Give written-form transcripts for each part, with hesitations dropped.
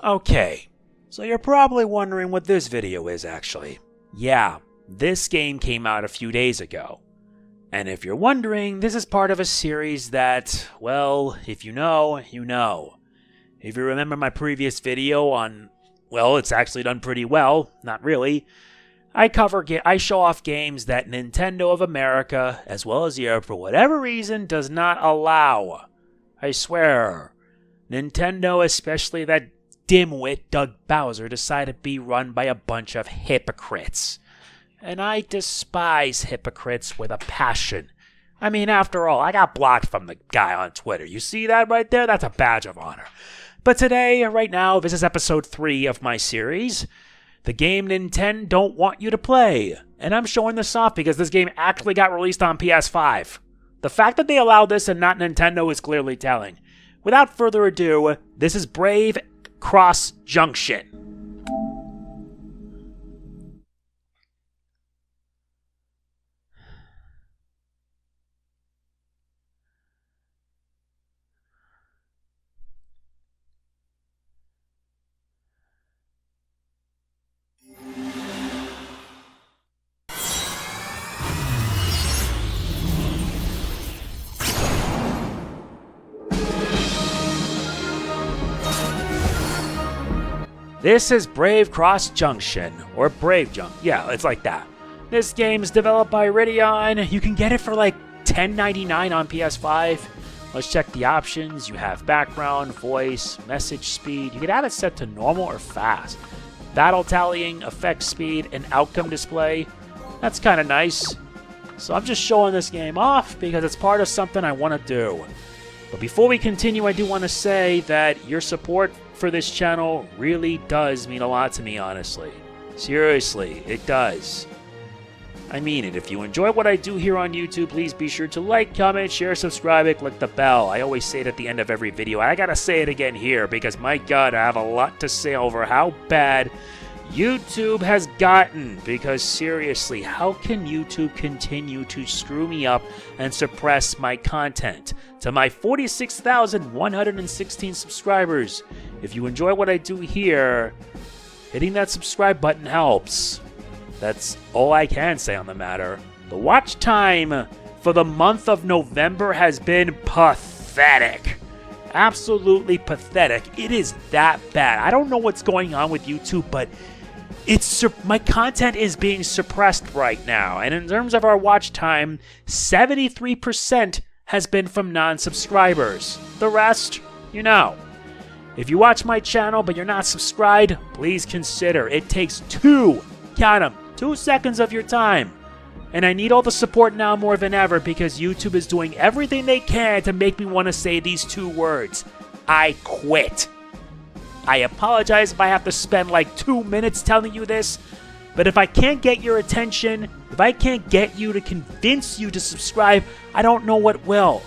Okay, so you're probably wondering what this video is actually. Yeah, this game came out a few days ago. And if you're wondering, this is part of a series that, well, if you know, you know. If you remember my previous video on, well, it's actually done pretty well, not really. I show off games that Nintendo of America, as well as Europe, for whatever reason, does not allow. I swear. Nintendo, especially that dimwit Doug Bowser, decided to be run by a bunch of hypocrites. And I despise hypocrites with a passion. I mean, after all, I got blocked from the guy on Twitter. You see that right there? That's a badge of honor. But today, right now, this is episode 3 of my series. The game Nintendon't want you to play. And I'm showing this off because this game actually got released on PS5. The fact that they allowed this and not Nintendo is clearly telling. Without further ado, this is Brave Junction. This is Brave Junction, or Brave Junction. Yeah, it's like that. This game is developed by Radeon. You can get it for like $10.99 on PS5. Let's check the options. You have background, voice, message speed. You can have it set to normal or fast. Battle tallying, effect speed, and outcome display. That's kind of nice. So I'm just showing this game off because it's part of something I want to do. But before we continue, I do want to say that your support for this channel really does mean a lot to me, honestly. Seriously, it does. I mean it. If you enjoy what I do here on YouTube, please be sure to like, comment, share, subscribe, and click the bell. I always say it at the end of every video. I gotta say it again here because, my God, I have a lot to say over how bad YouTube has gotten. Because seriously, how can YouTube continue to screw me up and suppress my content? To my 46,116 subscribers, if you enjoy what I do here, hitting that subscribe button helps. That's all I can say on the matter. The watch time for the month of November has been pathetic. Absolutely pathetic. It is that bad. I don't know what's going on with YouTube, but my content is being suppressed right now. And in terms of our watch time, 73% has been from non-subscribers. The rest, you know. If you watch my channel but you're not subscribed, please consider. It takes 2 seconds of your time. And I need all the support now more than ever because YouTube is doing everything they can to make me want to say these 2 words. I quit. I apologize if I have to spend like 2 minutes telling you this, but if I can't get your attention, if I can't get you to convince you to subscribe, I don't know what will.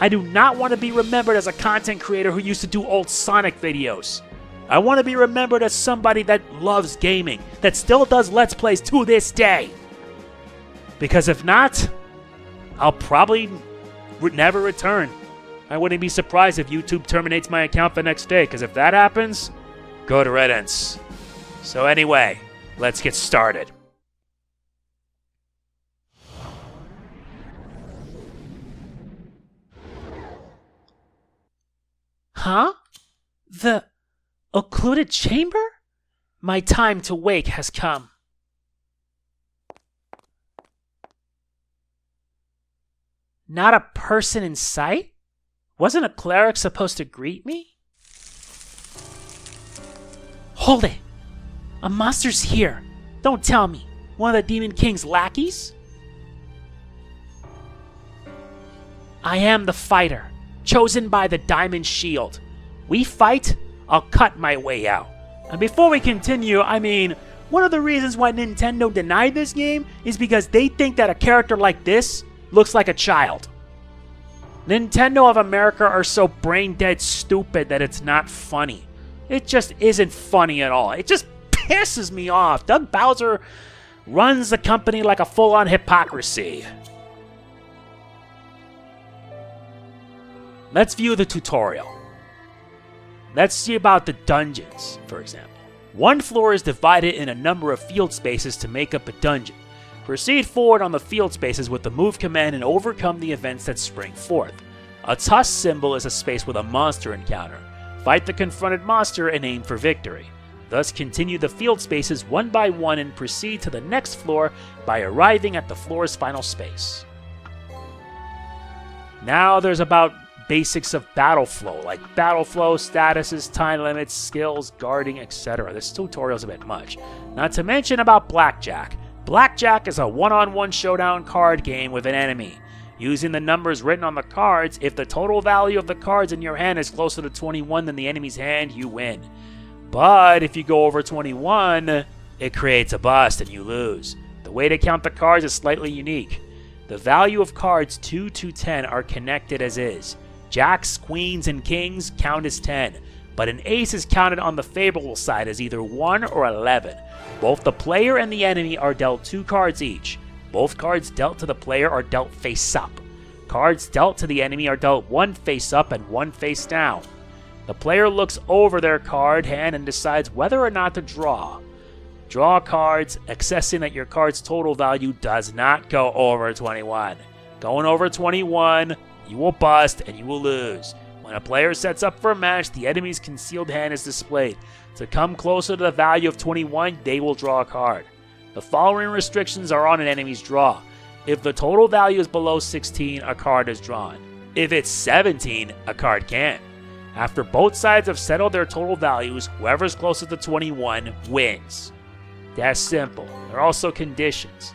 I do not want to be remembered as a content creator who used to do old Sonic videos. I want to be remembered as somebody that loves gaming, that still does Let's Plays to this day. Because if not, I'll probably never return. I wouldn't be surprised if YouTube terminates my account the next day, because if that happens, go to riddance. So anyway, let's get started. Huh? The occluded chamber? My time to wake has come. Not a person in sight? Wasn't a cleric supposed to greet me? Hold it! A monster's here! Don't tell me! One of the Demon King's lackeys? I am the fighter, chosen by the Diamond Shield. We fight, I'll cut my way out. And before we continue, I mean, one of the reasons why Nintendo denied this game is because they think that a character like this looks like a child. Nintendo of America are so brain-dead stupid that it's not funny. It just isn't funny at all. It just pisses me off. Doug Bowser runs the company like a full-on hypocrisy. Let's view the tutorial. Let's see about the dungeons, for example. One floor is divided in a number of field spaces to make up a dungeon. Proceed forward on the field spaces with the move command and overcome the events that spring forth. A tusk symbol is a space with a monster encounter. Fight the confronted monster and aim for victory. Thus continue the field spaces one by one and proceed to the next floor by arriving at the floor's final space. Now there's about basics of battle flow, like battle flow, statuses, time limits, skills, guarding, etc. This tutorial's a bit much. Not to mention about Blackjack. Blackjack is a one-on-one showdown card game with an enemy. Using the numbers written on the cards, if the total value of the cards in your hand is closer to 21 than the enemy's hand, you win. But if you go over 21, it creates a bust and you lose. The way to count the cards is slightly unique. The value of cards 2 to 10 are connected as is. Jacks, queens, and kings count as 10, but an ace is counted on the favorable side as either 1 or 11. Both the player and the enemy are dealt 2 cards each. Both cards dealt to the player are dealt face up. Cards dealt to the enemy are dealt 1 face up and 1 face down. The player looks over their card hand and decides whether or not to draw. Draw cards, accessing that your card's total value does not go over 21. Going over 21, you will bust and you will lose. When a player sets up for a match, the enemy's concealed hand is displayed. To come closer to the value of 21, they will draw a card. The following restrictions are on an enemy's draw. If the total value is below 16, a card is drawn. If it's 17, a card can't. After both sides have settled their total values, whoever's closest to 21 wins. That's simple. There are also conditions.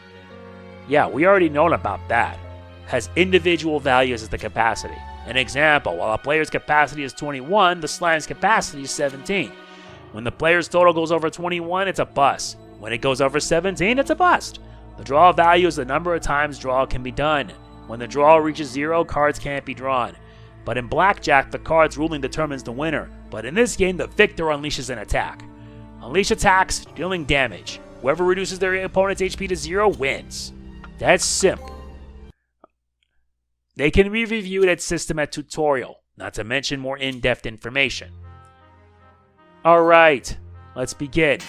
Yeah, we already know about that. Has individual values as the capacity. An example, while a player's capacity is 21, the slime's capacity is 17. When the player's total goes over 21, it's a bust. When it goes over 17, it's a bust. The draw value is the number of times draw can be done. When the draw reaches 0, cards can't be drawn. But in Blackjack, the card's ruling determines the winner. But in this game, the victor unleashes an attack. Unleash attacks, dealing damage. Whoever reduces their opponent's HP to 0 wins. That's simple. They can be reviewed at System at Tutorial, not to mention more in-depth information. Alright, let's begin.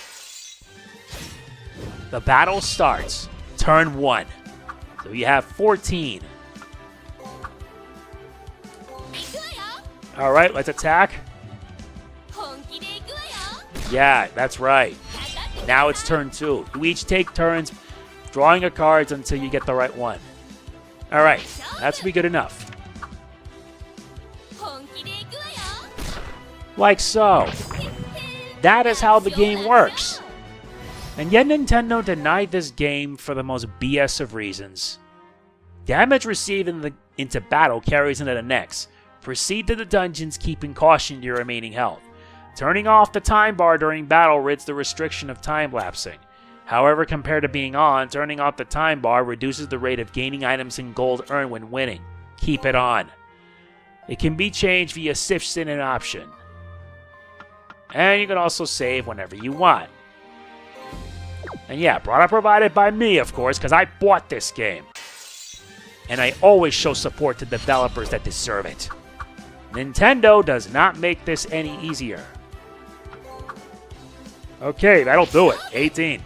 The battle starts. Turn 1. So you have 14. Alright, let's attack. Yeah, that's right. Now it's turn 2. You each take turns drawing your cards until you get the right one. Alright, that should be good enough. Like so. That is how the game works. And yet Nintendo denied this game for the most BS of reasons. Damage received into battle carries into the next. Proceed to the dungeons, keeping caution to your remaining health. Turning off the time bar during battle rids the restriction of time lapsing. However, compared to being on, turning off the time bar reduces the rate of gaining items and gold earned when winning. Keep it on. It can be changed via shifts in an option. And you can also save whenever you want. And yeah, product provided by me, of course, because I bought this game. And I always show support to developers that deserve it. Nintendo does not make this any easier. Okay, that'll do it. 18.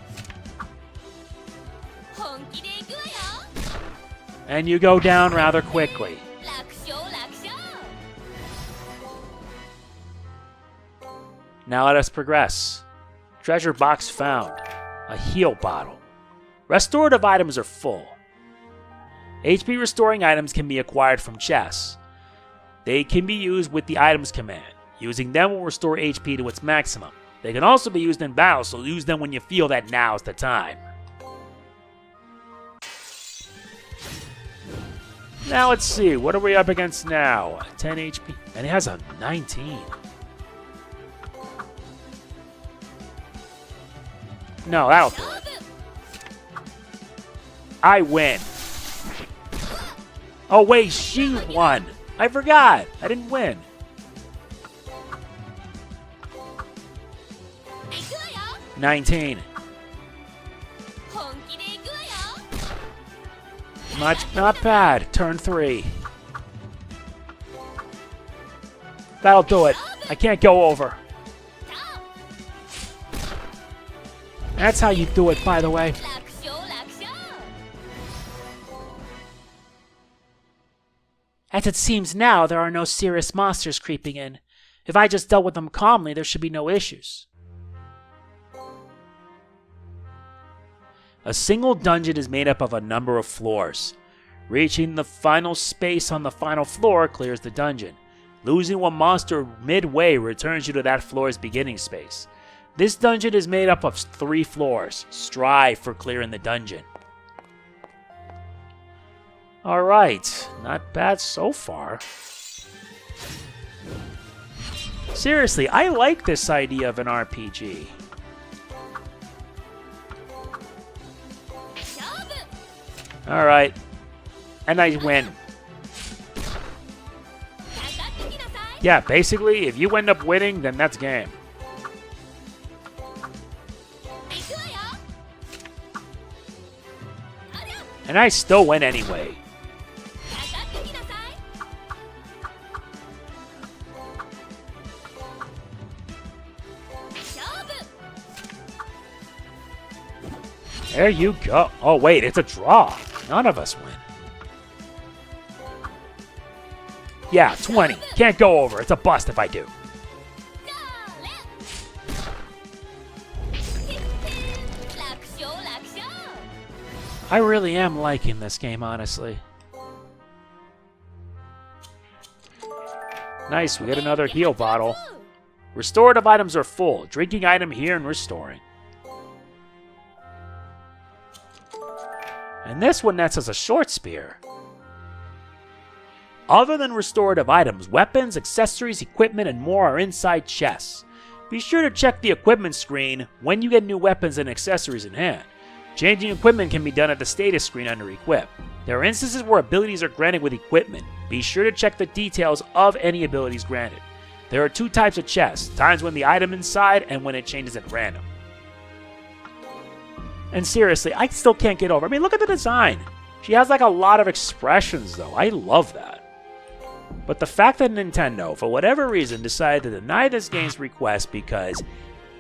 And you go down rather quickly. Now let us progress. Treasure box found. A heal bottle. Restorative items are full. HP restoring items can be acquired from chests. They can be used with the items command. Using them will restore HP to its maximum. They can also be used in battle, so use them when you feel that now's the time. Now let's see, what are we up against now? 10 HP, and it has a 19. No, that'll do it. I win. Oh wait, she won. I forgot. I didn't win. $19. Not bad. Turn 3. That'll do it. I can't go over. That's how you do it, by the way. As it seems now, there are no serious monsters creeping in. If I just dealt with them calmly, there should be no issues. A single dungeon is made up of a number of floors. Reaching the final space on the final floor clears the dungeon. Losing one monster midway returns you to that floor's beginning space. This dungeon is made up of 3 floors. Strive for clearing the dungeon. Alright, not bad so far. Seriously, I like this idea of an RPG. Alright. And I win. Yeah, basically, if you end up winning, then that's game. And I still win anyway. There you go. Oh, wait, it's a draw. None of us win. Yeah, 20. Can't go over. It's a bust if I do. I really am liking this game, honestly. Nice, we get another heal bottle. Restorative items are full. Drinking item here and restoring. And this one nets us a short spear. Other than restorative items, weapons, accessories, equipment, and more are inside chests. Be sure to check the equipment screen when you get new weapons and accessories in hand. Changing equipment can be done at the status screen under Equip. There are instances where abilities are granted with equipment. Be sure to check the details of any abilities granted. There are 2 types of chests, times when the item inside and when it changes at random. And seriously, I still can't get over. I mean, look at the design. She has like a lot of expressions though. I love that. But the fact that Nintendo, for whatever reason, decided to deny this game's request because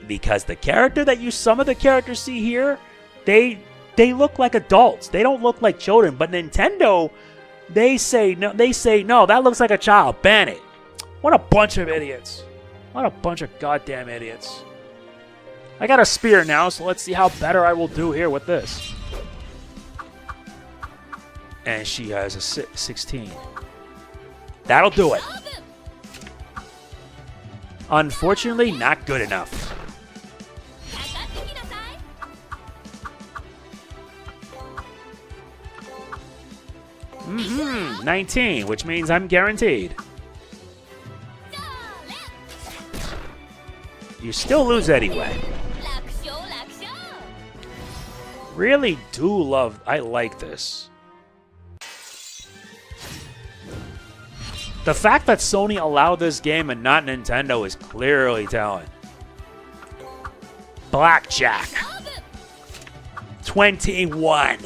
the character that some of the characters see here, they look like adults. They don't look like children. But Nintendo, they say no, that looks like a child. Ban it. What a bunch of idiots. What a bunch of goddamn idiots. I got a spear now, so let's see how better I will do here with this. And she has a 16. That'll do it. Unfortunately, not good enough. 19, which means I'm guaranteed. You still lose anyway. Really do love... I like this. The fact that Sony allowed this game and not Nintendo is clearly telling. Blackjack. 21.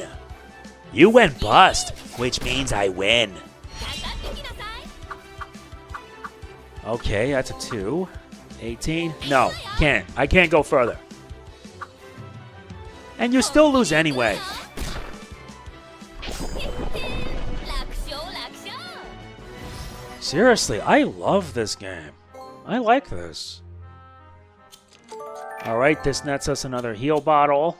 You went bust, which means I win. Okay, that's a 2. 18? No, can't. I can't go further. And you still lose anyway. Seriously, I love this game. I like this. Alright, this nets us another heal bottle.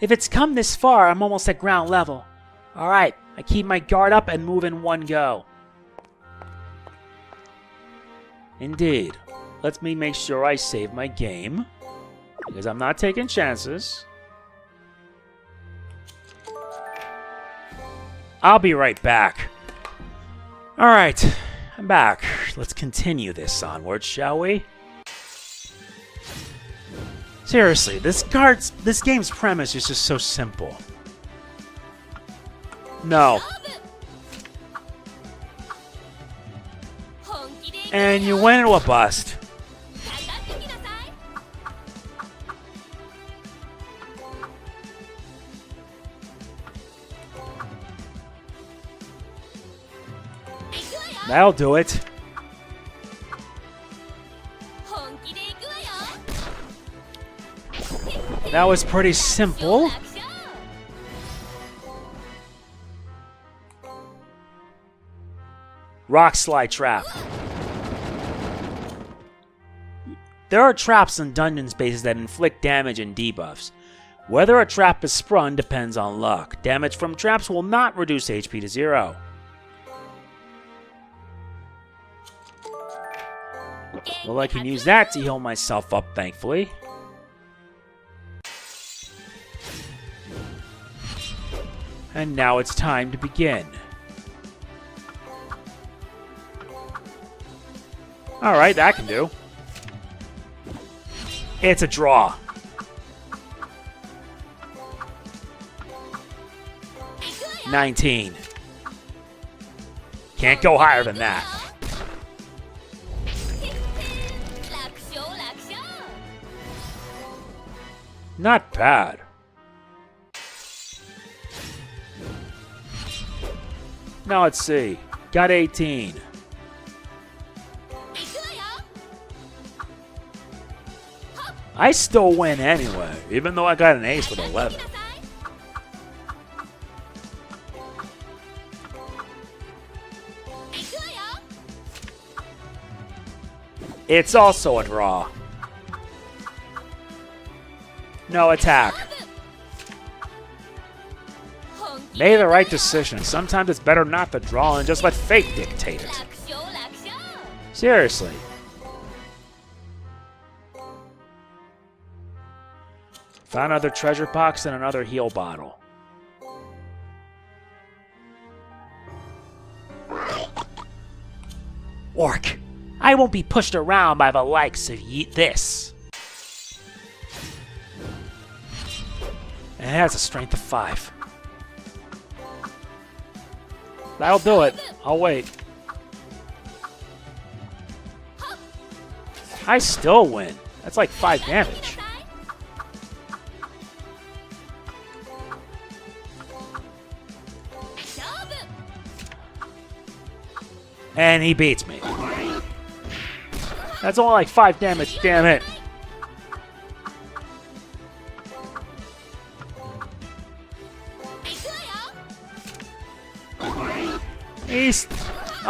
If it's come this far, I'm almost at ground level. Alright, I keep my guard up and move in one go. Indeed. Let me make sure I save my game, because I'm not taking chances. I'll be right back. Alright, I'm back. Let's continue this onwards, shall we? Seriously, this game's premise is just so simple. No. And you went into a bust. That'll do it. That was pretty simple. Rock slide trap. There are traps in dungeon spaces that inflict damage and debuffs. Whether a trap is sprung depends on luck. Damage from traps will not reduce HP to 0. Well, I can use that to heal myself up, thankfully. And now it's time to begin. Alright, that can do. It's a draw. $19. Can't go higher than that. Not bad. Now let's see. Got 18. I still win anyway, even though I got an ace with 11. It's also a draw. No attack. Made the right decision. Sometimes it's better not to draw and just let fate dictate it. Seriously. Found another treasure box and another heal bottle. Orc, I won't be pushed around by the likes of this. And it has a strength of 5. That'll do it. I'll wait. I still win. That's like 5 damage. And he beats me. That's only like 5 damage, damn it.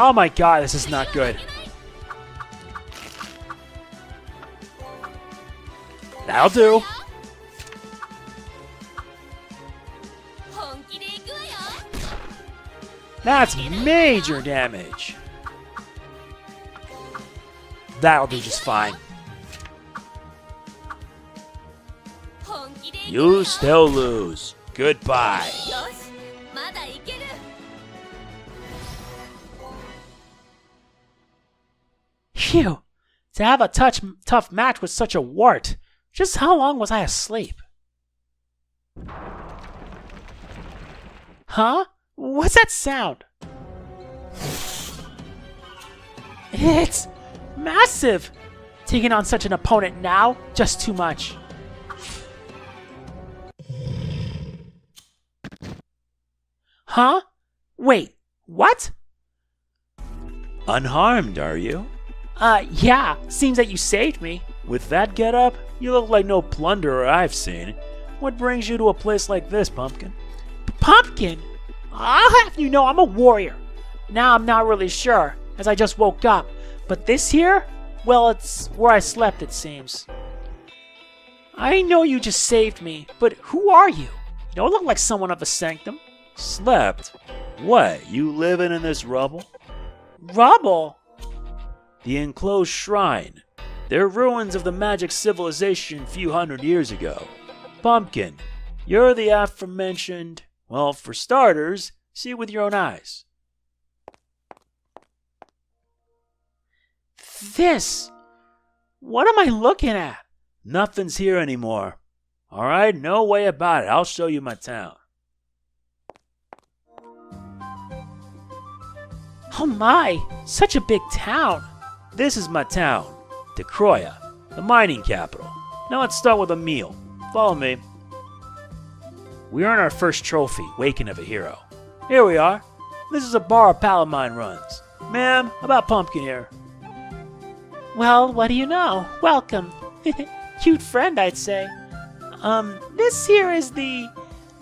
Oh my god, this is not good. That'll do. That's major damage. That'll do just fine. You still lose. Goodbye. Phew. To have a tough match with such a wart. Just how long was I asleep? Huh? What's that sound? It's massive! Taking on such an opponent now, just too much. Huh? Wait, what? Unharmed, are you? Yeah, seems that you saved me. With that getup, you look like no plunderer I've seen. What brings you to a place like this, Pumpkin? Pumpkin? I'll have you know I'm a warrior. Now I'm not really sure, as I just woke up. But this here? Well, it's where I slept, it seems. I know you just saved me, but who are you? You don't look like someone of the sanctum. Slept? What, you living in this rubble? Rubble? The enclosed shrine. They're ruins of the magic civilization a few hundred years ago. Pumpkin, you're the aforementioned... Well, for starters, see it with your own eyes. This! What am I looking at? Nothing's here anymore. Alright, no way about it. I'll show you my town. Oh my! Such a big town! This is my town, Dichroia, the mining capital. Now let's start with a meal. Follow me. We earn our first trophy, Waking of a Hero. Here we are. This is a bar Palamine runs. Ma'am, about Pumpkin here? Well, what do you know? Welcome. Cute friend, I'd say. This here is the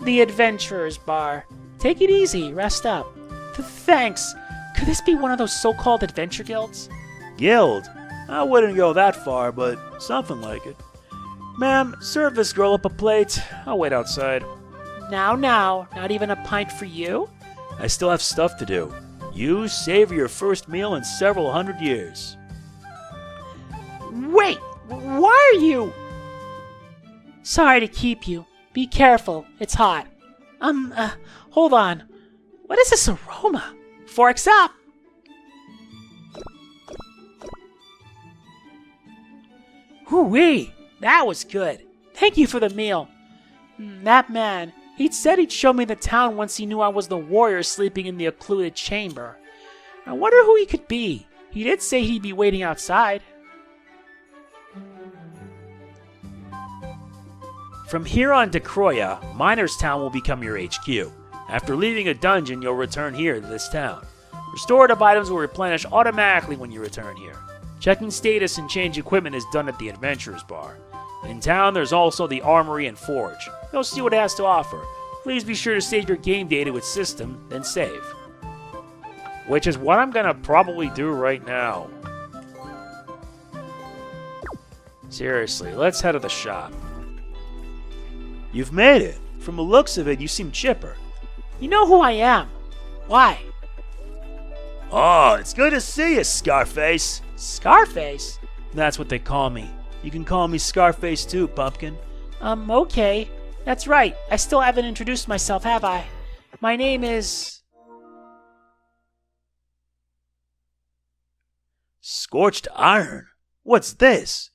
Adventurer's Bar. Take it easy, rest up. Thanks. Could this be one of those so-called adventure guilds? Guild? I wouldn't go that far, but something like it. Ma'am, serve this girl up a plate. I'll wait outside. Now, not even a pint for you? I still have stuff to do. You savor your first meal in several hundred years. Wait! Why are you? Sorry to keep you. Be careful, it's hot. Hold on. What is this aroma? Forks up! Hoo-wee! That was good. Thank you for the meal. That man, he'd said he'd show me the town once he knew I was the warrior sleeping in the occluded chamber. I wonder who he could be. He did say he'd be waiting outside. From here on Dichroia, Miner's Town will become your HQ. After leaving a dungeon, you'll return here to this town. Restorative items will replenish automatically when you return here. Checking status and change equipment is done at the Adventurer's Bar. In town, there's also the Armory and Forge. You'll see what it has to offer. Please be sure to save your game data with system, then save. Which is what I'm gonna probably do right now. Seriously, let's head to the shop. You've made it. From the looks of it, you seem chipper. You know who I am. Why? Oh, it's good to see you, Scarface. Scarface? That's what they call me. You can call me Scarface too, Pumpkin. Okay. That's right. I still haven't introduced myself, have I? My name is... Scorched Iron? What's this?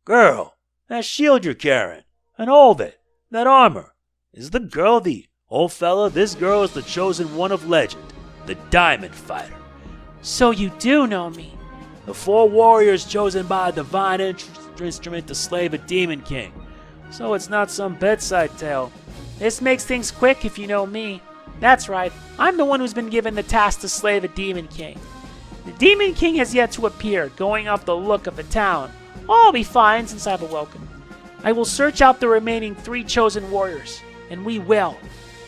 Girl, that shield you're carrying, and all of it, that armor. Is the girl the old fella? This girl is the chosen one of legend, the Diamond Fighter. So you do know me. The 4 warriors chosen by a divine instrument to slay the Demon King. So it's not some bedside tale. This makes things quick if you know me. That's right, I'm the one who's been given the task to slay the Demon King. The Demon King has yet to appear, going off the look of the town. All will be fine since I've awoken. I will search out the remaining 3 chosen warriors, and we will.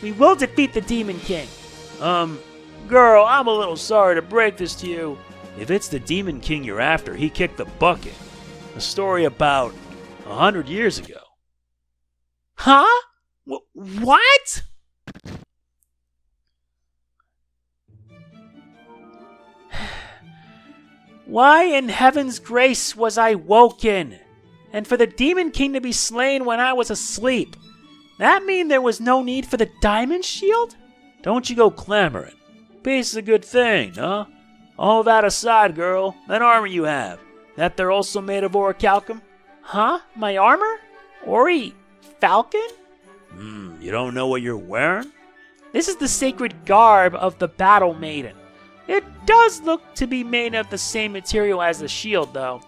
We will defeat the Demon King. Girl, I'm a little sorry to break this to you. If it's the Demon King you're after, he kicked the bucket. A story about 100 years ago. Huh? What? Why in heaven's grace was I woken? And for the Demon King to be slain when I was asleep? That mean there was no need for the diamond shield? Don't you go clamoring. Peace is a good thing, huh? All that aside, girl, that armor you have, that they're also made of orichalcum? Huh? My armor? Ori... Falcon? You don't know what you're wearing? This is the sacred garb of the Battle Maiden. It does look to be made of the same material as the shield, though.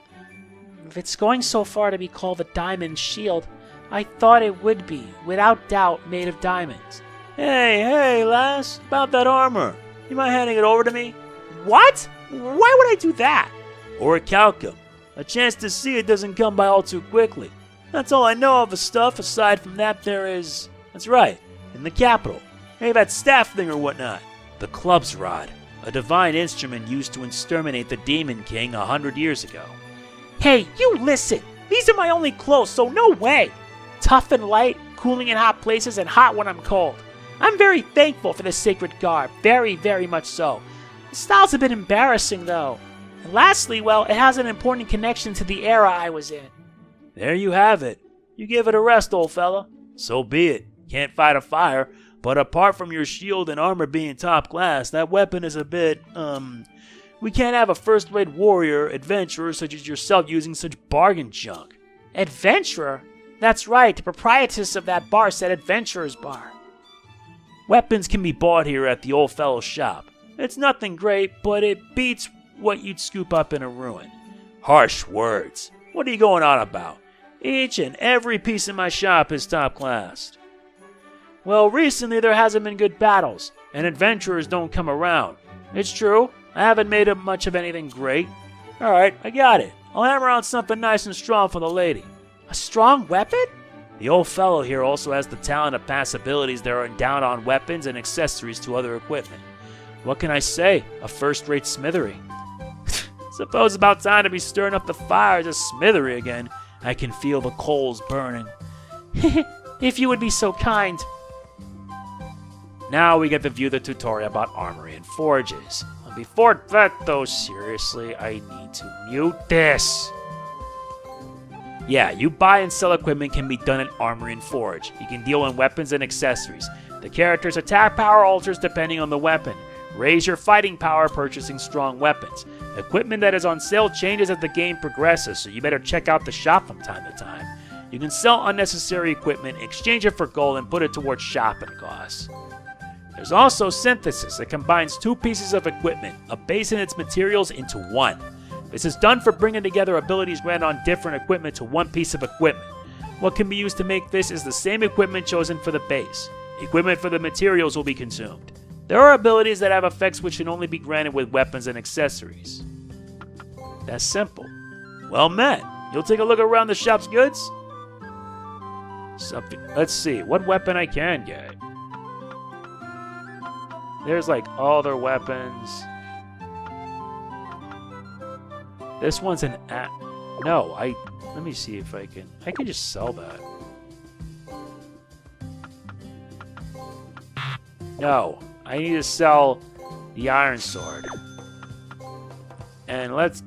If it's going so far to be called the Diamond Shield, I thought it would be, without doubt, made of diamonds. Hey, lass, about that armor. You mind handing it over to me? What? Why would I do that? Orichalcum. A chance to see it doesn't come by all too quickly. That's all I know of the stuff. Aside from that, there is... That's right, in the capital. Hey, that staff thing or whatnot. The club's rod. A divine instrument used to exterminate the Demon King 100 years ago. Hey, you listen! These are my only clothes, so no way! Tough and light, cooling in hot places, and hot when I'm cold. I'm very thankful for this sacred garb. Very, very much so. The style's a bit embarrassing, though. And lastly, well, it has an important connection to the era I was in. There you have it. You give it a rest, old fella. So be it. Can't fight a fire, but apart from your shield and armor being top class, that weapon is a bit, we can't have a first-rate warrior, adventurer such as yourself using such bargain junk. Adventurer? That's right, the proprietress of that bar said Adventurer's Bar. Weapons can be bought here at the old fellow's shop. It's nothing great, but it beats what you'd scoop up in a ruin. Harsh words. What are you going on about? Each and every piece in my shop is top class. Well, recently there hasn't been good battles, and adventurers don't come around. It's true, I haven't made up much of anything great. Alright, I got it. I'll hammer out something nice and strong for the lady. A strong weapon? The old fellow here also has the talent to pass abilities that are endowed on weapons and accessories to other equipment. What can I say? A first-rate smithery. Suppose it's about time to be stirring up the fires of smithery again. I can feel the coals burning. If you would be so kind. Now we get to view the tutorial about armory and forges. And before that, though, seriously, I need to mute this. Yeah, you buy and sell equipment can be done at Armory and Forge. You can deal in weapons and accessories. The character's attack power alters depending on the weapon. Raise your fighting power purchasing strong weapons. Equipment that is on sale changes as the game progresses, so you better check out the shop from time to time. You can sell unnecessary equipment, exchange it for gold, and put it towards shopping costs. There's also synthesis that combines two pieces of equipment, a base and its materials, into one. This is done for bringing together abilities granted on different equipment to one piece of equipment. What can be used to make this is the same equipment chosen for the base. Equipment for the materials will be consumed. There are abilities that have effects which can only be granted with weapons and accessories. That's simple. Well met. You'll take a look around the shop's goods? Let's see, what weapon I can get. There's like all their weapons. This one's an no, let me see if I can just sell that. No, I need to sell the iron sword. And let's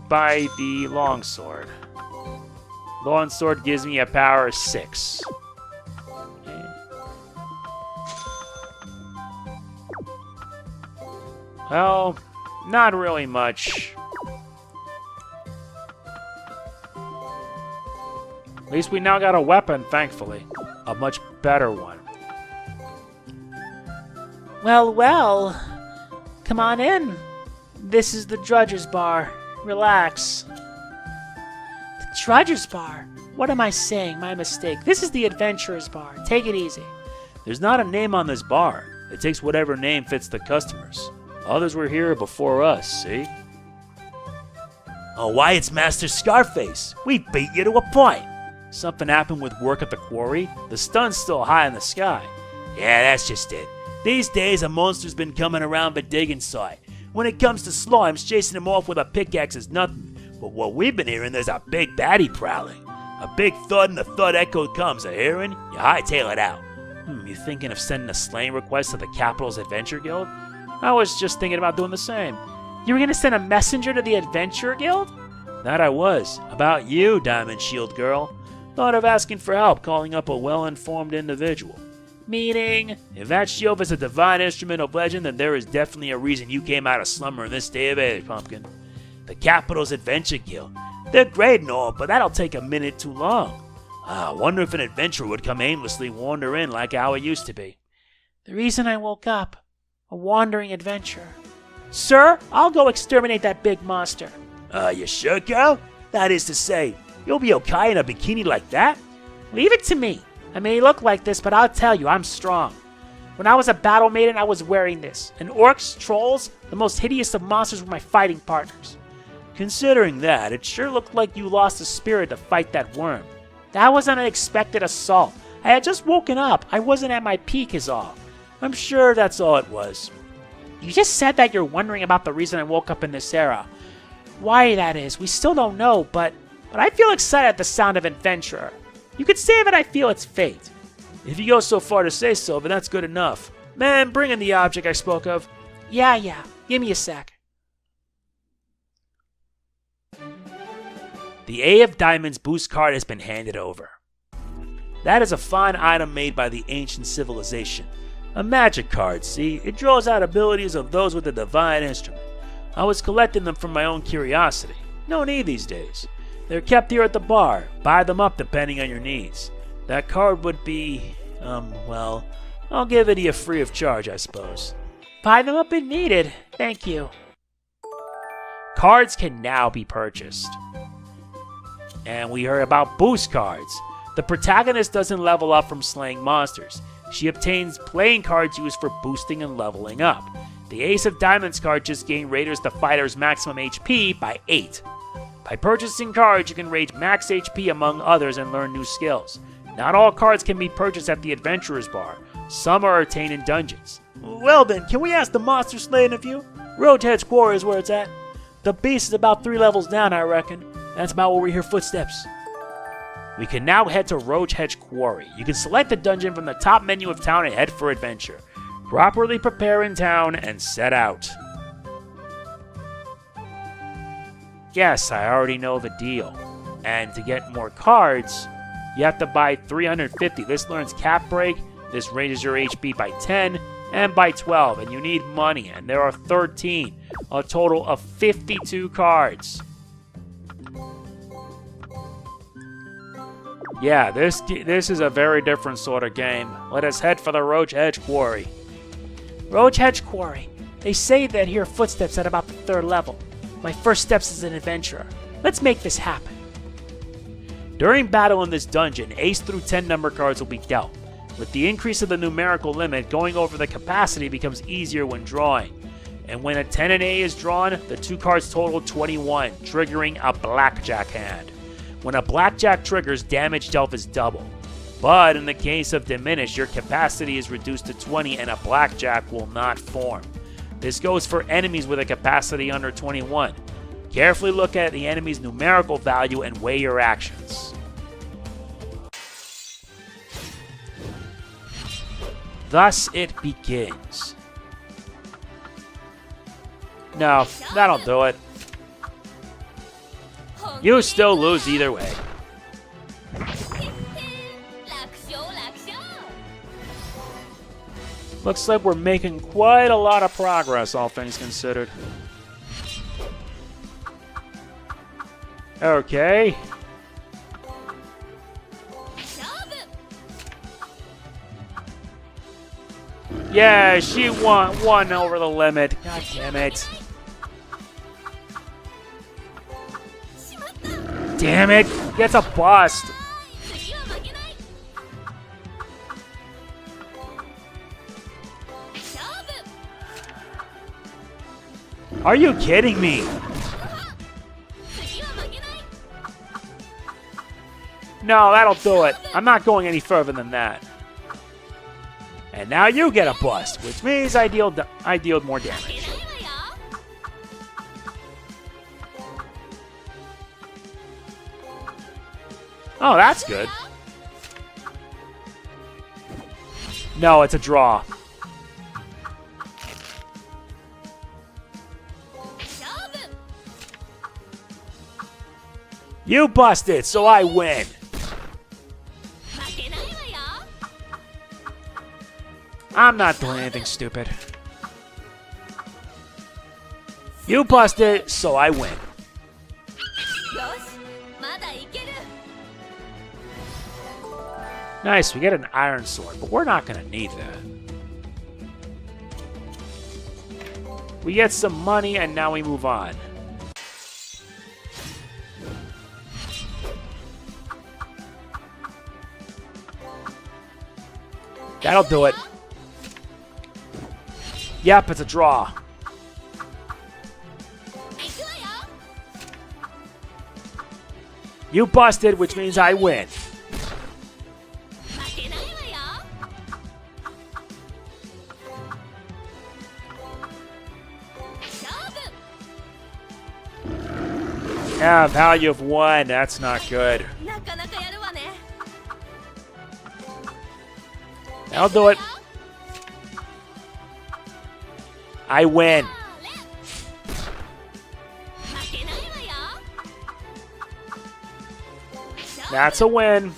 buy the long sword. Long sword gives me a power of 6. Okay. Well, not really much. At least we now got a weapon, thankfully. A much better one. Well, well. Come on in. This is the Drudger's Bar. Relax. The Drudger's Bar? What am I saying? My mistake. This is the Adventurer's Bar. Take it easy. There's not a name on this bar. It takes whatever name fits the customers. Others were here before us, see? Oh, why, it's Master Scarface. We beat you to a point. Something happened with work at the quarry? The stun's still high in the sky. Yeah, that's just it. These days, a monster's been coming around the digging site. When it comes to slimes, chasing them off with a pickaxe is nothing. But what we've been hearing, there's a big baddie prowling. A big thud and the thud echo comes. A hearing? You hightail it out. You thinking of sending a slaying request to the Capital's Adventure Guild? I was just thinking about doing the same. You were going to send a messenger to the Adventure Guild? That I was. About you, Diamond Shield Girl. Thought of asking for help calling up a well-informed individual. Meaning? If that shield is a divine instrument of legend, then there is definitely a reason you came out of slumber in this day of age, Pumpkin. The Capital's Adventure Guild. They're great and all, but that'll take a minute too long. I wonder if an adventurer would come aimlessly wander in like how it used to be. The reason I woke up. A wandering adventurer. Sir, I'll go exterminate that big monster. You sure, girl? That is to say, you'll be okay in a bikini like that? Leave it to me. I may look like this, but I'll tell you, I'm strong. When I was a battle maiden, I was wearing this. And orcs, trolls, the most hideous of monsters were my fighting partners. Considering that, it sure looked like you lost the spirit to fight that worm. That was an unexpected assault. I had just woken up. I wasn't at my peak is all. I'm sure that's all it was. You just said that you're wondering about the reason I woke up in this era. Why that is, we still don't know, but I feel excited at the sound of adventurer. You could say that I feel it's fate. If you go so far to say so, then that's good enough. Man, bring in the object I spoke of. Yeah. Give me a sec. The A of Diamonds boost card has been handed over. That is a fine item made by the ancient civilization. A magic card, see? It draws out abilities of those with a divine instrument. I was collecting them from my own curiosity. No need these days. They're kept here at the bar. Buy them up depending on your needs. That card would be, well, I'll give it to you free of charge, I suppose. Buy them up if needed. Thank you. Cards can now be purchased. And we heard about boost cards. The protagonist doesn't level up from slaying monsters. She obtains playing cards used for boosting and leveling up. The Ace of Diamonds card just gained Raiders the Fighter's maximum HP by 8. By purchasing cards, you can raise max HP among others and learn new skills. Not all cards can be purchased at the Adventurer's Bar. Some are obtained in dungeons. Well then, can we ask the monster slaying of you? Roadhead's Quarry is where it's at. The beast is about 3 levels down, I reckon. That's about where we hear footsteps. We can now head to Roadhead's Quarry. You can select the dungeon from the top menu of town and head for adventure. Properly prepare in town and set out. Yes, I already know the deal. And to get more cards, you have to buy 350. This learns Cap Break, this raises your HP by 10 and by 12, and you need money, and there are 13, a total of 52 cards. Yeah, this is a very different sort of game. Let us head for the Roadhead's Quarry. Roadhead's Quarry. They say that hear footsteps at about the 3rd level. My first steps as an adventurer. Let's make this happen. During battle in this dungeon, ace through 10 number cards will be dealt. With the increase of the numerical limit, going over the capacity becomes easier when drawing. And when a 10 and A is drawn, the 2 cards total 21, triggering a Blackjack hand. When a Blackjack triggers, damage dealt is double. But in the case of Diminish, your capacity is reduced to 20 and a Blackjack will not form. This goes for enemies with a capacity under 21. Carefully look at the enemy's numerical value and weigh your actions. Thus it begins. No, that'll do it. You still lose either way. Looks like we're making quite a lot of progress, all things considered. Okay. Yeah, she won over the limit. God damn it. Damn it. Gets a bust. Are you kidding me? No, that'll do it. I'm not going any further than that. And now you get a bust, which means I dealed more damage. Oh, that's good. No, it's a draw. You busted, so I win. I'm not doing anything stupid. You busted, so I win. Nice, we get an iron sword, but we're not going to need that. We get some money, and now we move on. That'll do it. Yep, it's a draw. You busted, which means I win. Yeah, value of 1. That's not good. I'll do it. I win. That's a win.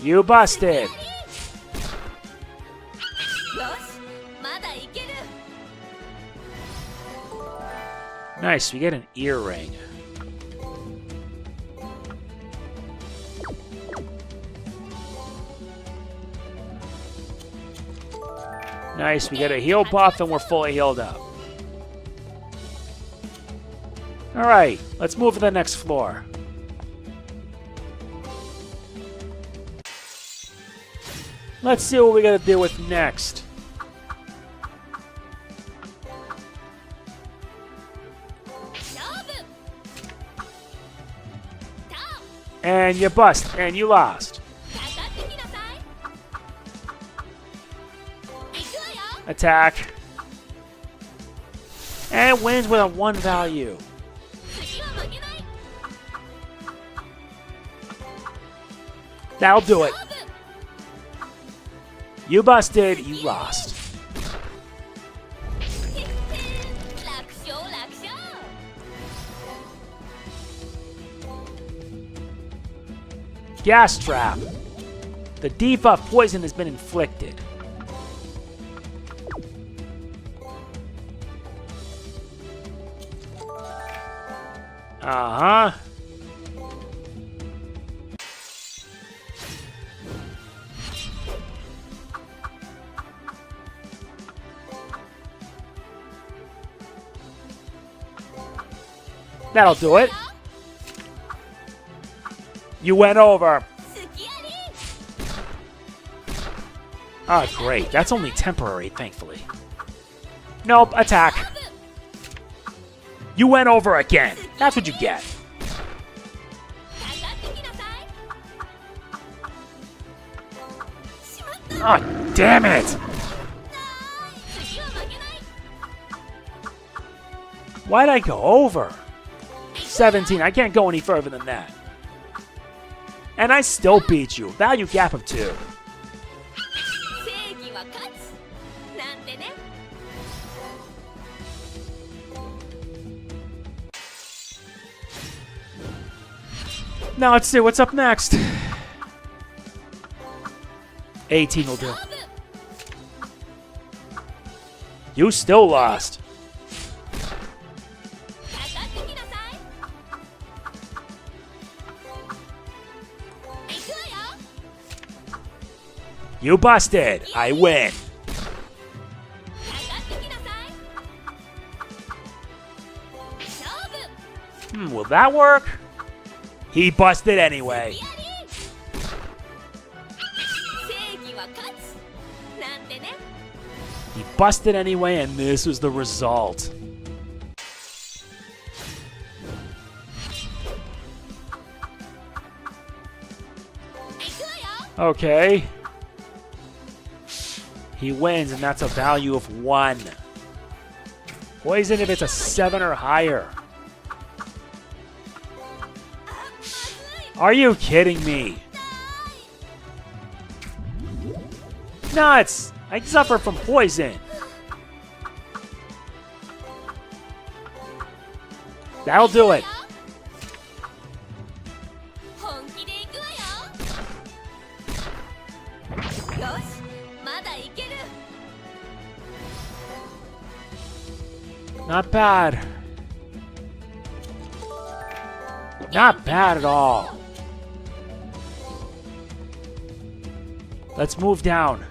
You busted. Nice, we get an earring. Nice, we get a heal buff and we're fully healed up. Alright, let's move to the next floor. Let's see what we gotta deal with next. And you bust, and you lost. Attack. And wins with a 1 value. That'll do it. You busted, you lost. Gas trap. The debuff poison has been inflicted. Uh-huh. That'll do it. You went over. Ah, great. That's only temporary, thankfully. Nope, attack. You went over again. That's what you get. Oh, damn it! Why'd I go over? 17. I can't go any further than that. And I still beat you. Value gap of 2. Now let's see what's up next. 18 will do. You still lost. You busted. I win. Will that work? He busted anyway. He busted anyway, and this was the result. Okay. He wins, and that's a value of 1. Poison if it's a 7 or higher. Are you kidding me? Nuts! I suffer from poison. That'll do it. Not bad. Not bad at all. Let's move down.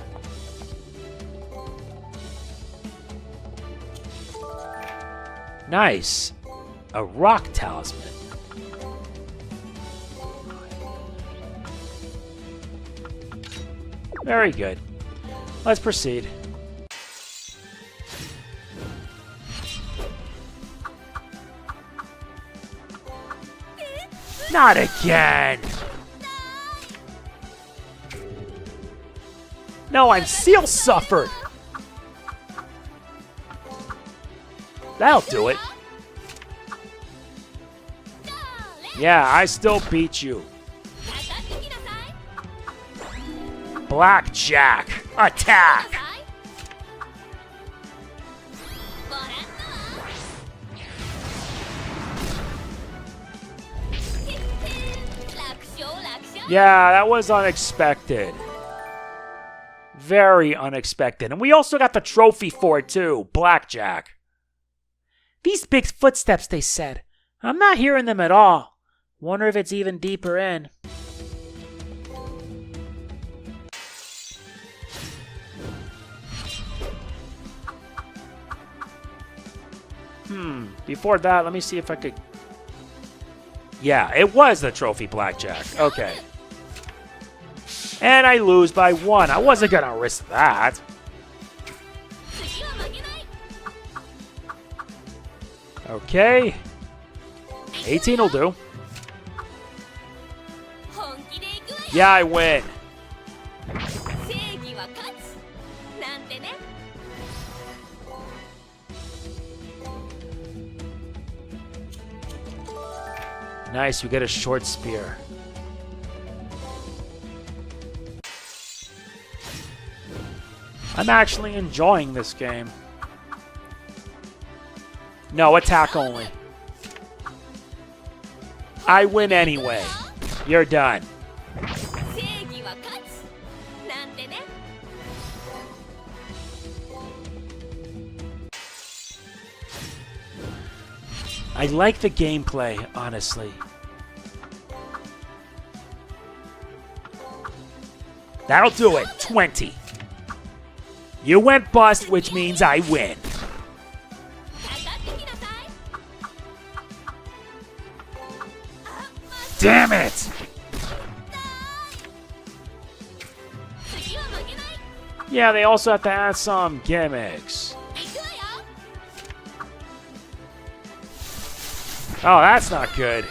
Nice. A rock talisman. Very good. Let's proceed. Not again! No, I'm seal suffered! That'll do it. Yeah, I still beat you. Blackjack, attack! Yeah, that was unexpected. Very unexpected. And we also got the trophy for it too, Blackjack. These big footsteps, they said. I'm not hearing them at all. Wonder if it's even deeper in. Before that, let me see if I could... Yeah, it was the trophy Blackjack. Okay. And I lose by 1. I wasn't going to risk that. Okay. 18 will do. Yeah, I win. 正義は勝つなんてね。 Nice, we get a short spear. I'm actually enjoying this game. No, attack only. I win anyway. You're done. 正義は勝つなんてね。 I like the gameplay, honestly. That'll do it. 20. You went bust, which means I win. かかってきなさい。 Damn it! 次は負けない。 Yeah, they also have to add some gimmicks. 行くわよ。 Oh, that's not good.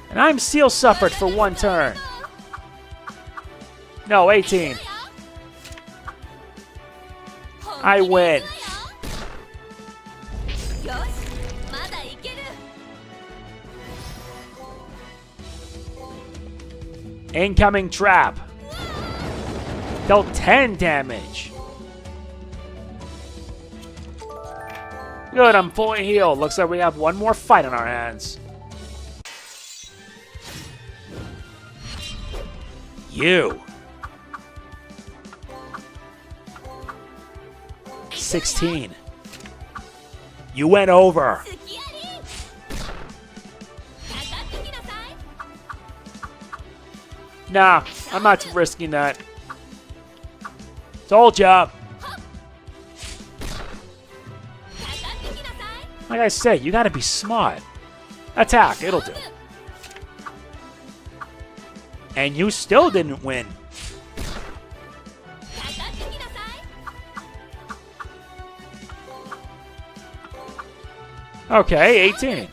And I'm seal suffered for one turn. No, 18. I win. よし、まだいける。 Incoming trap. Dealt 10 damage. Good, I'm fully healed. Looks like we have one more fight on our hands. You. 16. You went over. 好きやり。かかってきなさい。 Nah, I'm not risking that. Told ya. かかってきなさい。 Like I said, you gotta be smart. Attack, it'll do. And you still didn't win. かかってきなさい。 Okay, 18.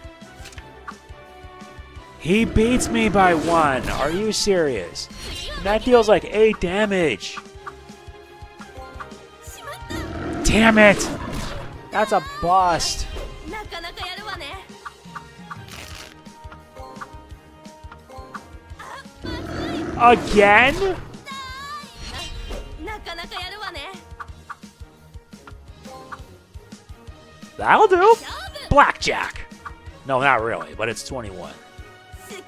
He beats me by 1. Are you serious? And that deals like 8 damage. しまった。 Damn it! That's a bust. なかなかやるわね。 Again? なかなかやるわね。 That'll do. 勝負。 Blackjack. No, not really, but it's 21. 好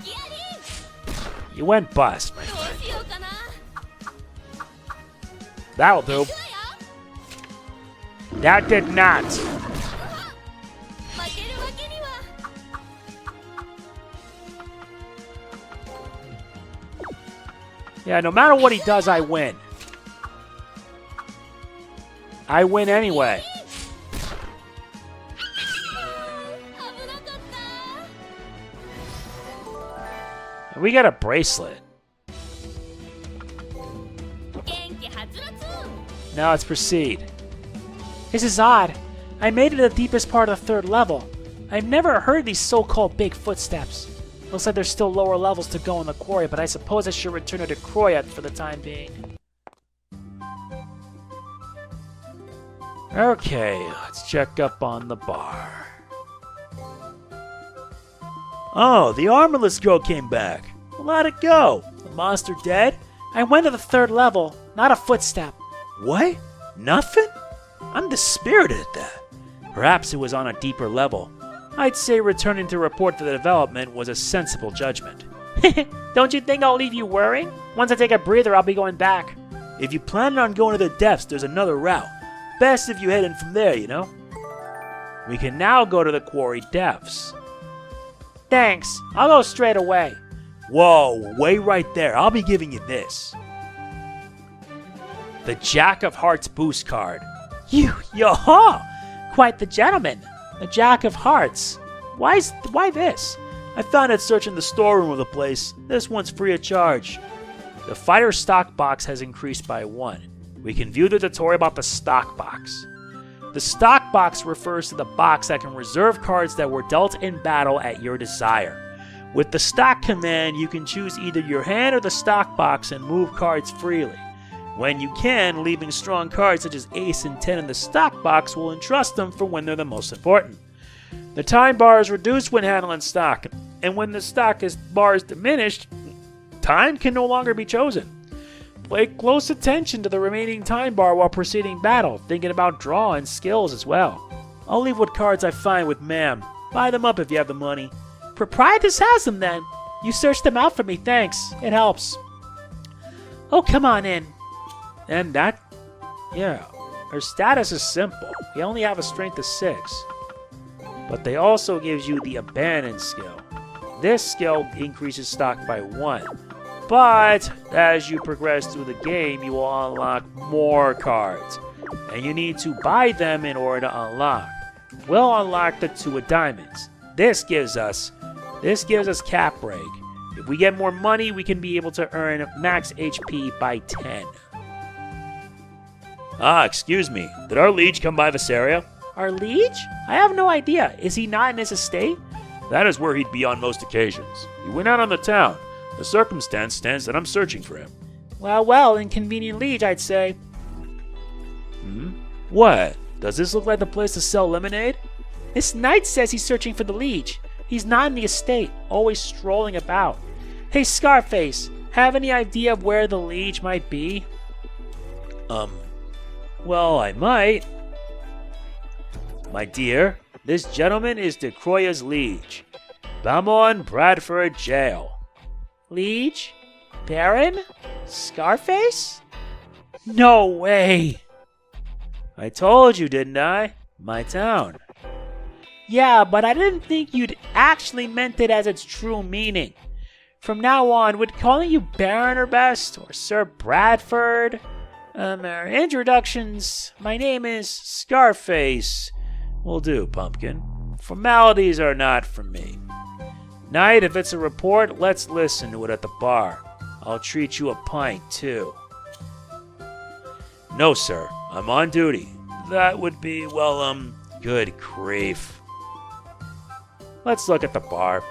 きやり。 You went bust, man. どうしようかな。 That'll do. 行くわよ。 That did not. 負けるわけには。 Yeah, no matter what he does, I win. I win anyway. 危なかった。 And we got a bracelet. 元気はつらつ。 Now let's proceed. This is odd. I made it to the deepest part of the 3rd level. I've never heard these so-called big footsteps. Looks like there's still lower levels to go in the quarry, but I suppose I should return to Dichroia for the time being. Okay, let's check up on the bar. Oh, the armorless girl came back. Well, how'd it go? The monster dead? I went to the 3rd level, not a footstep. What? Nothing? I'm dispirited at that. Perhaps it was on a deeper level. I'd say returning to report the development was a sensible judgment. Don't you think I'll leave you worrying? Once I take a breather, I'll be going back. If you plan on going to the depths, there's another route. Best if you head in from there, you know? We can now go to the quarry depths. Thanks. I'll go straight away. Whoa, wait right there. I'll be giving you this. The Jack of Hearts boost card. Yo-ho! Quite the gentleman. The Jack of Hearts. Why this? I found it searching the storeroom of the place. This one's free of charge. The fighter stock box has increased by 1. We can view the tutorial about the stock box. The stock box refers to the box that can reserve cards that were dealt in battle at your desire. With the stock command, you can choose either your hand or the stock box and move cards freely. When you can, leaving strong cards such as ace and 10 in the stock box will entrust them for when they're the most important. The time bar is reduced when handling stock, and when the bar is diminished, time can no longer be chosen. Pay close attention to the remaining time bar while proceeding battle, thinking about draw and skills as well. I'll leave what cards I find with ma'am. Buy them up if you have the money. Proprietress has them then. You searched them out for me, thanks. It helps. Oh, come on in. And that, yeah, her status is simple. We only have a strength of 6. But they also gives you the abandon skill. This skill increases stock by 1. But as you progress through the game, you will unlock more cards. And you need to buy them in order to unlock. We'll unlock the 2 of diamonds. This gives us cap break. If we get more money, we can be able to earn max HP by 10. Ah, excuse me. Did our liege come by this area? Our liege? I have no idea. Is he not in his estate? That is where he'd be on most occasions. He went out on the town. The circumstance stands that I'm searching for him. Well, inconvenient liege, I'd say. What? Does this look like the place to sell lemonade? This knight says he's searching for the liege. He's not in the estate, always strolling about. Hey, Scarface, have any idea of where the liege might be? Well, I might. My dear, this gentleman is Dichroia's liege. Balmon Bradford Jail. Liege? Baron? Scarface? No way! I told you, didn't I? My town. Yeah, but I didn't think you'd actually meant it as its true meaning. From now on, would calling you Baron or best, or Sir Bradford? Our introductions, my name is Scarface. Will do, Pumpkin. Formalities are not for me. Knight, if it's a report, let's listen to it at the bar. I'll treat you a pint, too. No, sir. I'm on duty. That would be, well, good grief. Let's look at the bar.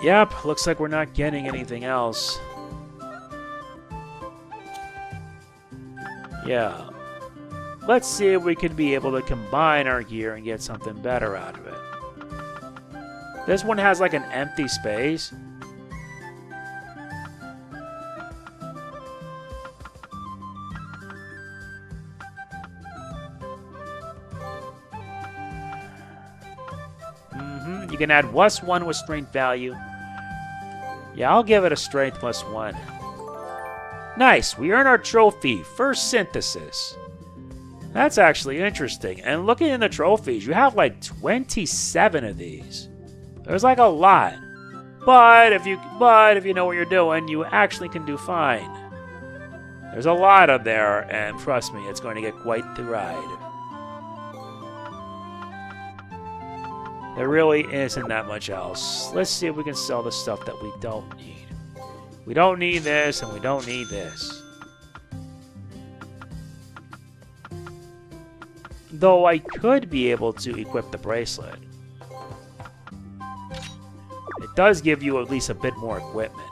Yep, looks like we're not getting anything else. Yeah. Let's see if we can be able to combine our gear and get something better out of it. This one has like an empty space. You can add +1 with strength value. Yeah, I'll give it a strength +1. Nice, we earn our trophy, first synthesis. That's actually interesting. And looking in the trophies, you have like 27 of these. There's like a lot. But if you know what you're doing, you actually can do fine. There's a lot of there, and trust me, it's going to get quite the ride. There really isn't that much else. Let's see if we can sell the stuff that we don't need. We don't need this, and we don't need this. Though I could be able to equip the bracelet. It does give you at least a bit more equipment.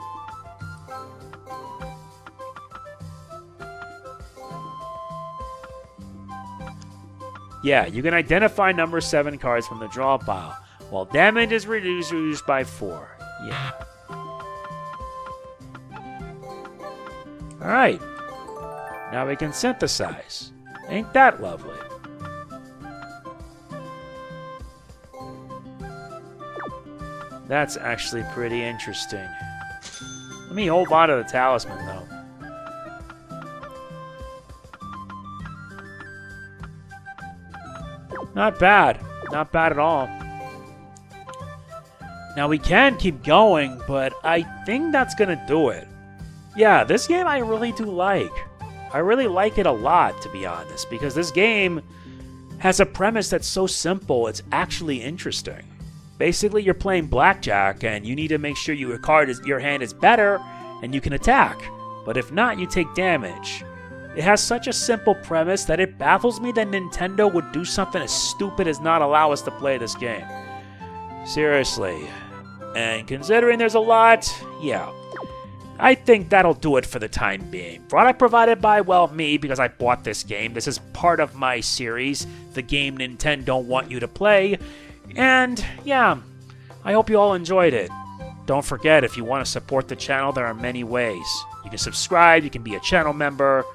Yeah, you can identify number 7 cards from the draw pile, while damage is reduced by 4. Yeah. Alright. Now we can synthesize. Ain't that lovely? That's actually pretty interesting. Let me hold on to the talisman, though. Not bad. Not bad at all. Now, we can keep going, but I think that's going to do it. Yeah, this game I really do like. I really like it a lot, to be honest, because this game has a premise that's so simple, it's actually interesting. Basically, you're playing Blackjack, and you need to make sure your hand is better, and you can attack. But if not, you take damage. It has such a simple premise that it baffles me that Nintendo would do something as stupid as not allow us to play this game. Seriously. And considering there's a lot, yeah. I think that'll do it for the time being. Product provided by, well, me, because I bought this game. This is part of my series, the game Nintendon't want you to play. And, yeah, I hope you all enjoyed it. Don't forget, if you want to support the channel, there are many ways. You can subscribe, you can be a channel member.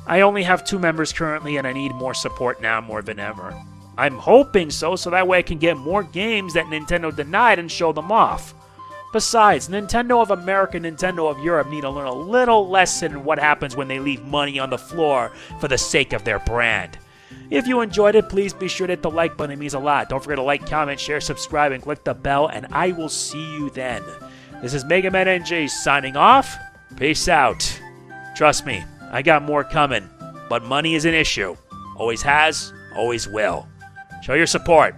I only have 2 members currently, and I need more support now more than ever. I'm hoping so that way I can get more games that Nintendo denied and show them off. Besides, Nintendo of America and Nintendo of Europe need to learn a little lesson in what happens when they leave money on the floor for the sake of their brand. If you enjoyed it, please be sure to hit the like button. It means a lot. Don't forget to like, comment, share, subscribe, and click the bell, and I will see you then. This is MegamanNG signing off. Peace out. Trust me, I got more coming, but money is an issue. Always has, always will. Show your support.